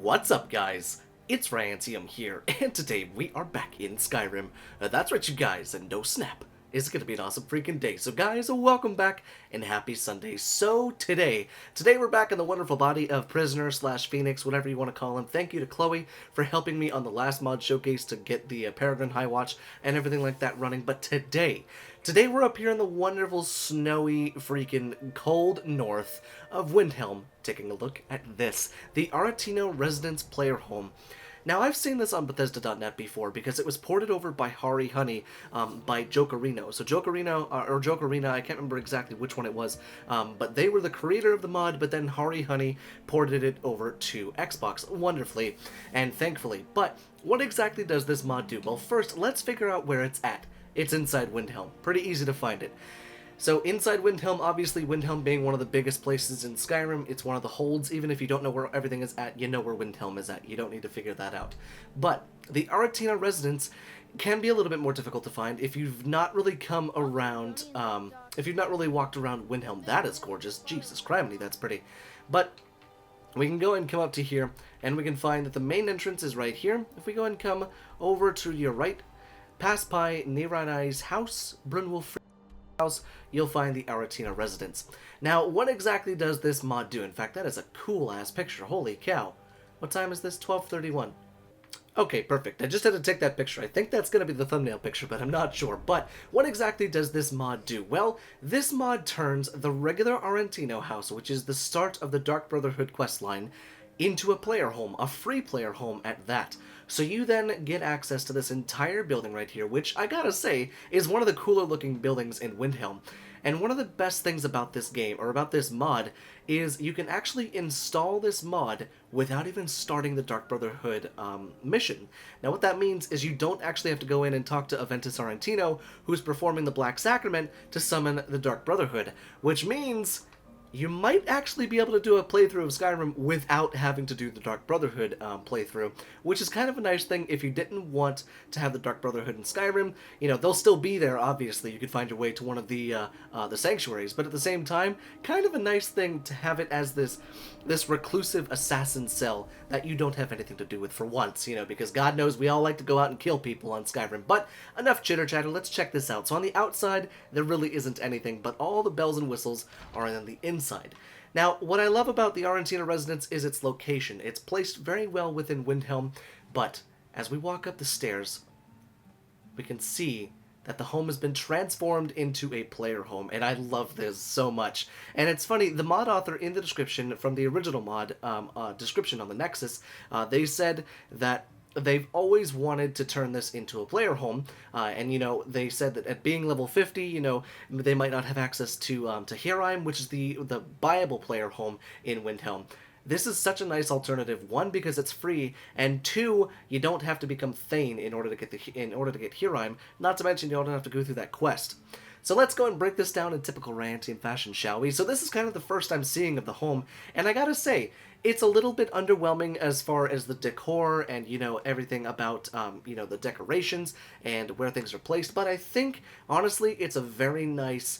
What's up, guys? It's Rantium here, and today we are back in Skyrim. That's right, you guys, and no snap. It's gonna be an awesome freaking day. So guys, welcome back, and happy Sunday. So today we're back in the wonderful body of Prisoner / Phoenix, whatever you want to call him. Thank you to Chloe for helping me on the last mod showcase to get the Peregrine High Watch and everything like that running. But today we're up here in the wonderful, snowy, freaking cold north of Windhelm, taking a look at this, the ARETINO Residence Player Home. Now, I've seen this on Bethesda.net before because it was ported over by Hari Honey by Jokerino. So Jokerina, I can't remember exactly which one it was, but they were the creator of the mod, but then Hari Honey ported it over to Xbox wonderfully and thankfully. But what exactly does this mod do? Well, first, let's figure out where it's at. It's inside Windhelm. Pretty easy to find it. So inside Windhelm, obviously Windhelm being one of the biggest places in Skyrim, it's one of the holds. Even if you don't know where everything is at, you know where Windhelm is at. You don't need to figure that out. But the ARETINO residence can be a little bit more difficult to find if you've not really come around, if you've not really walked around Windhelm. That is gorgeous. Jesus criminy, that's pretty. But we can go and come up to here, and we can find that the main entrance is right here. If we go and come over to your right, pass by Niranai's house, Brunwolf house, you'll find the ARETINO residence. Now, what exactly does this mod do? In fact, that is a cool-ass picture. Holy cow. What time is this? 12:31. Okay, perfect. I just had to take that picture. I think that's going to be the thumbnail picture, but I'm not sure. But what exactly does this mod do? Well, this mod turns the regular ARETINO house, which is the start of the Dark Brotherhood questline, into a player home, a free player home at that. So you then get access to this entire building right here, which I gotta say is one of the cooler looking buildings in Windhelm. And one of the best things about this game, or about this mod, is you can actually install this mod without even starting the Dark Brotherhood mission. Now what that means is you don't actually have to go in and talk to Aventus Arentino, who's performing the Black Sacrament, to summon the Dark Brotherhood, which means you might actually be able to do a playthrough of Skyrim without having to do the Dark Brotherhood playthrough, which is kind of a nice thing if you didn't want to have the Dark Brotherhood in Skyrim. You know, they'll still be there, obviously. You could find your way to one of the sanctuaries, but at the same time, kind of a nice thing to have it as this reclusive assassin cell that you don't have anything to do with for once, you know, because God knows we all like to go out and kill people on Skyrim. But enough chitter-chatter, let's check this out. So on the outside, there really isn't anything, but all the bells and whistles are on the inside. Now, what I love about the ARETINO residence is its location. It's placed very well within Windhelm, but as we walk up the stairs, we can see that the home has been transformed into a player home, and I love this so much. And it's funny, the mod author in the description from the original mod description on the Nexus, they said that they've always wanted to turn this into a player home, and you know, they said that at being level 50, you know, they might not have access to Hirheim, which is the buyable player home in Windhelm. This is such a nice alternative. One, because it's free, and two, you don't have to become Thane in order to get Hirheim. Not to mention, you don't have to go through that quest. So let's go and break this down in typical Rantium fashion, shall we? So this is kind of the first I'm seeing of the home, and I gotta say, it's a little bit underwhelming as far as the decor and, you know, everything about, you know, the decorations and where things are placed. But I think, honestly, it's a very nice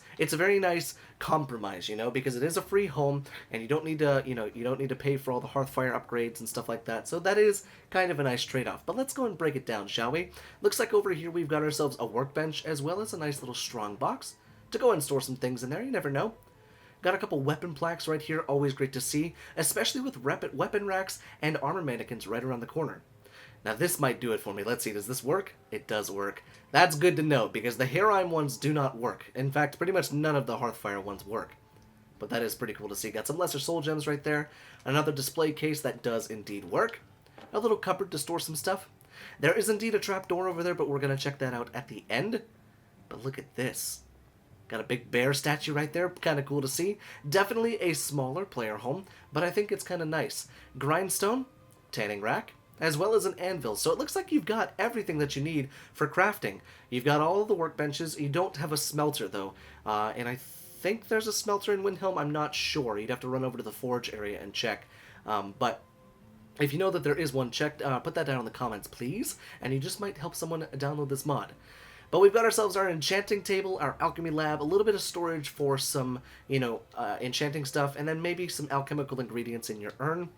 compromise, you know, because it is a free home and you don't need to, you know, you don't need to pay for all the Hearthfire upgrades and stuff like that. So that is kind of a nice trade-off. But let's go and break it down, shall we? Looks like over here we've got ourselves a workbench as well as a nice little strong box to go and store some things in there. You never know. Got a couple weapon plaques right here, always great to see, especially with weapon racks and armor mannequins right around the corner. Now this might do it for me. Let's see, does this work? It does work. That's good to know, because the Hirheim ones do not work. In fact, pretty much none of the Hearthfire ones work. But that is pretty cool to see. Got some lesser soul gems right there. Another display case that does indeed work. A little cupboard to store some stuff. There is indeed a trapdoor over there, but we're going to check that out at the end. But look at this. Got a big bear statue right there, kind of cool to see. Definitely a smaller player home, but I think it's kind of nice. Grindstone, tanning rack, as well as an anvil. So it looks like you've got everything that you need for crafting. You've got all of the workbenches. You don't have a smelter, though. And I think there's a smelter in Windhelm. I'm not sure. You'd have to run over to the forge area and check. But if you know that there is one, put that down in the comments, please. And you just might help someone download this mod. But we've got ourselves our enchanting table, our alchemy lab, a little bit of storage for some, you know, enchanting stuff, and then maybe some alchemical ingredients in your urn.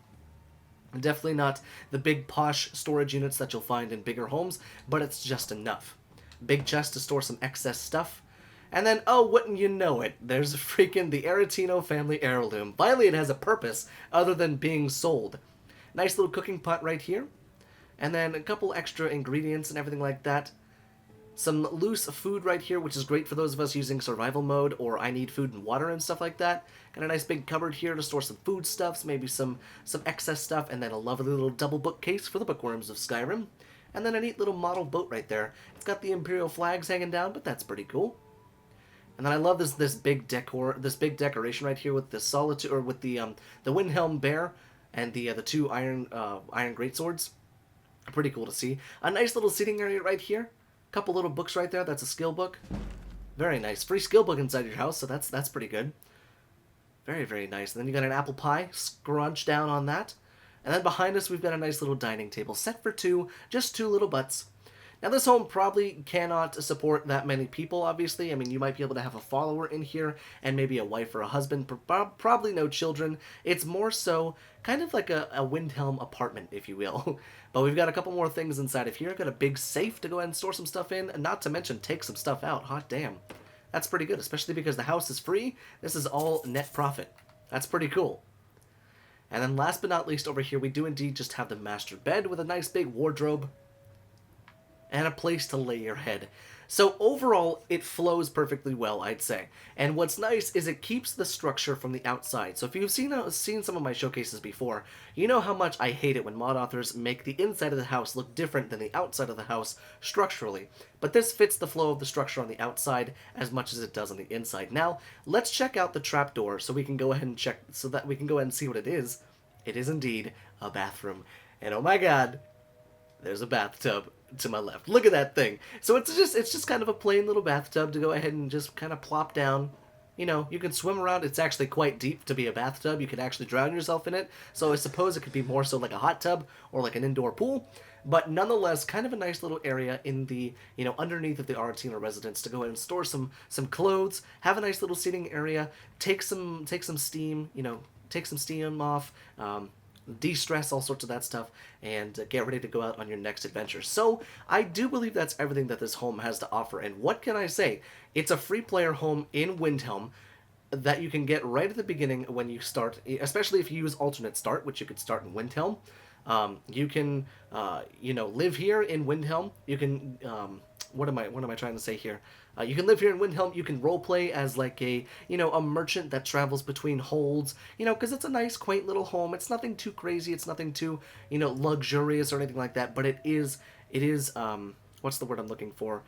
Definitely not the big posh storage units that you'll find in bigger homes, but it's just enough. Big chest to store some excess stuff. And then, oh, wouldn't you know it, there's freaking the ARETINO family heirloom. Finally, it has a purpose other than being sold. Nice little cooking pot right here. And then a couple extra ingredients and everything like that. Some loose food right here, which is great for those of us using survival mode or I need food and water and stuff like that. Got a nice big cupboard here to store some foodstuffs, maybe some excess stuff, and then a lovely little double bookcase for the bookworms of Skyrim. And then a neat little model boat right there. It's got the Imperial flags hanging down, but that's pretty cool. And then I love this big decoration right here with the solitude, or with the Windhelm bear and the two iron greatswords. Pretty cool to see. A nice little sitting area right here. Couple little books right there. That's a skill book. Very nice. Free skill book inside your house, so that's pretty good. Very, very nice. And then you got an apple pie scrunched down on that. And then behind us, we've got a nice little dining table set for two, just two little butts. Now, this home probably cannot support that many people, obviously. I mean, you might be able to have a follower in here and maybe a wife or a husband, probably no children. It's more so kind of like a Windhelm apartment, if you will. But we've got a couple more things inside of here. Got a big safe to go ahead and store some stuff in, and not to mention take some stuff out. Hot damn. That's pretty good, especially because the house is free. This is all net profit. That's pretty cool. And then last but not least, over here, we do indeed just have the master bed with a nice big wardrobe and a place to lay your head. So overall, it flows perfectly well, I'd say. And what's nice is it keeps the structure from the outside. So if you've seen some of my showcases before, you know how much I hate it when mod authors make the inside of the house look different than the outside of the house structurally. But this fits the flow of the structure on the outside as much as it does on the inside. Now, let's check out the trapdoor so we can go ahead and see what it is. It is indeed a bathroom. And oh my god, there's a bathtub to my left. Look at that thing. So it's just kind of a plain little bathtub to go ahead and just kind of plop down. You know, you can swim around. It's actually quite deep to be a bathtub. You can actually drown yourself in it. So I suppose it could be more so like a hot tub or like an indoor pool. But nonetheless, kind of a nice little area in the, underneath of the ARETINO residence to go ahead and store some clothes, have a nice little seating area, take some steam, take some steam off, de-stress, all sorts of that stuff, and get ready to go out on your next adventure. So I do believe that's everything that this home has to offer, and what can I say? It's a free player home in Windhelm that you can get right at the beginning when you start, especially if you use alternate start, which you could start in Windhelm. You can live here in Windhelm. You can what am I trying to say here? You can live here in Windhelm. You can roleplay as like a merchant that travels between holds. Because it's a nice, quaint little home. It's nothing too crazy. It's nothing too luxurious or anything like that. But it is what's the word I'm looking for?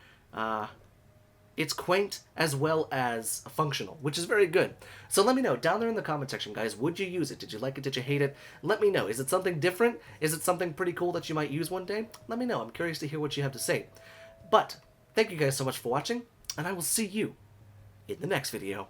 It's quaint as well as functional, which is very good. So let me know down there in the comment section, guys. Would you use it? Did you like it? Did you hate it? Let me know. Is it something different? Is it something pretty cool that you might use one day? Let me know. I'm curious to hear what you have to say. But thank you guys so much for watching, and I will see you in the next video.